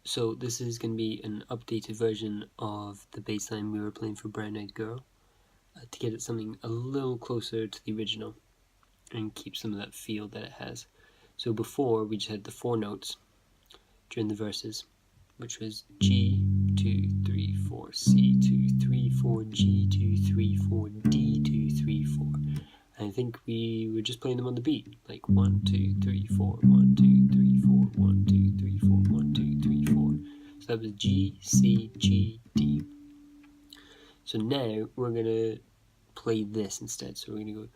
So this is going to be an updated version of the bass line we were playing for Brown Eyed Girl to get it something a little closer to the original and keep some of that feel that it has. So before we just had the 4 notes during the verses, which was G, 2, 3, 4, C, 2, 3, 4, G, 2, 3, 4, D, 2, 3, 4. And I think we were just playing them on the beat, like 1, 2, 3, 4, 1, 2, 3, 4, 1, 2, 3, 4, 1, 2, 3, 4. So that was G, C, G, D. So now we're going to play this instead. So we're going to go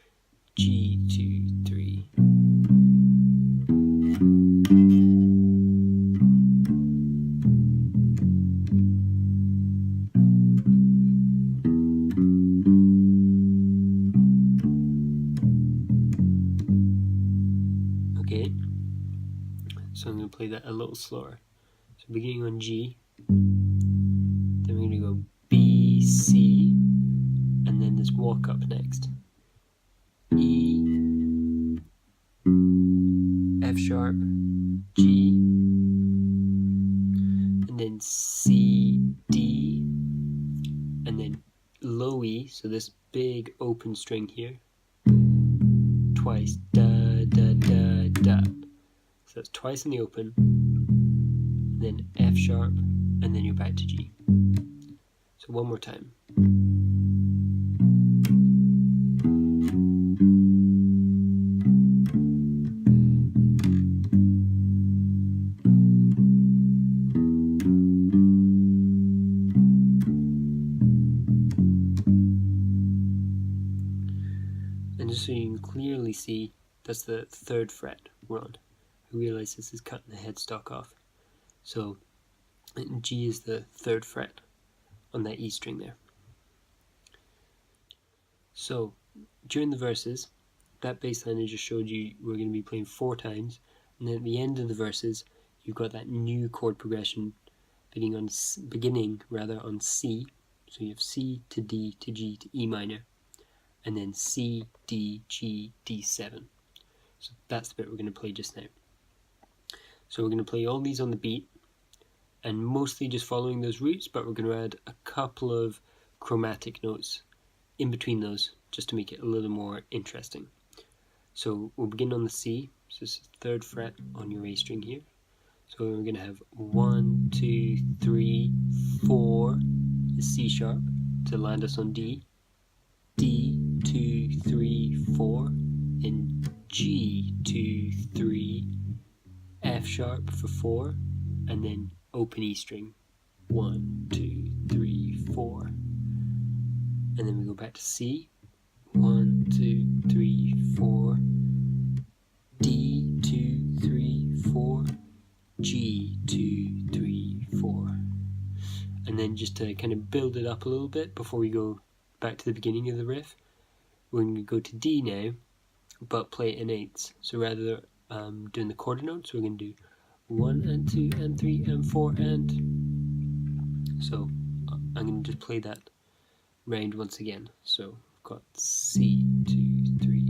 G, 2, 3. Okay, so I'm going to play that a little slower. So beginning on G, then we're going to go B, C, and then this walk up next. E, F sharp, G, and then C, D, and then low E, so this big open string here, twice, da, da, da, da. So that's twice in the open, then F sharp, and then you're back to G. So one more time. And just so you can clearly see, that's the 3rd fret we're on. I realize this is cutting the headstock off. So G is the 3rd fret on that E string there. So during the verses, that bass line I just showed you, we're going to be playing 4 times, and then at the end of the verses, you've got that new chord progression beginning on C. So you have C to D to G to E minor, and then C, D, G, D7. So that's the bit we're going to play just now. So we're going to play all these on the beat, and mostly just following those roots, but we're going to add a couple of chromatic notes in between those, just to make it a little more interesting. So we'll begin on the C, so this is the 3rd fret on your A string here. So we're going to have 1, 2, 3, 4, the C sharp to land us on D, D, 2, 3, 4, and G, 2, 3, F sharp for 4, and then open E string, 1, 2, 3, 4. And then we go back to C, 1, 2, 3, 4, D, 2, 3, 4, G, 2, 3, 4. And then just to kind of build it up a little bit before we go back to the beginning of the riff, we're going to go to D now, but play it in 8ths. So rather doing the quarter notes, we're going to do 1 and 2 and 3 and 4 and. So I'm going to just play that round once again. So we've got C, 2, 3,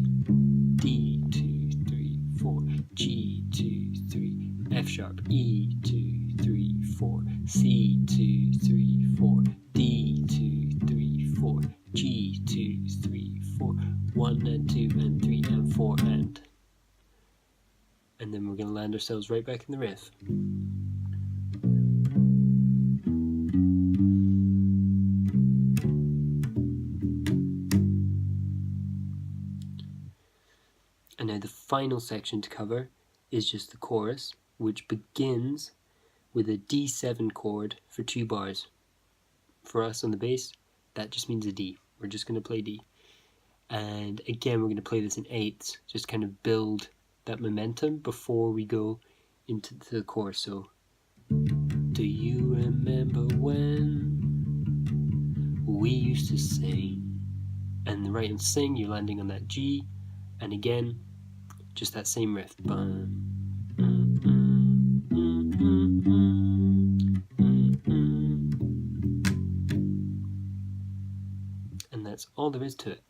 D, 2, 3, 4, G, 2, 3, F sharp, E, 2, 3, 4, C, 2, 3, 4, D, 2, 3, 4, G, 2, 3, 4, 1 and 2 and 3 and 4 and. And then we're going to land ourselves right back in the riff. And now the final section to cover is just the chorus, which begins with a D7 chord for 2 bars. For us on the bass, that just means a D. We're just going to play D. And again, we're going to play this in 8ths, just kind of build that momentum before we go into the chorus. So, do you remember when we used to sing? And right on sing, you're landing on that G, and again, just that same riff. And that's all there is to it.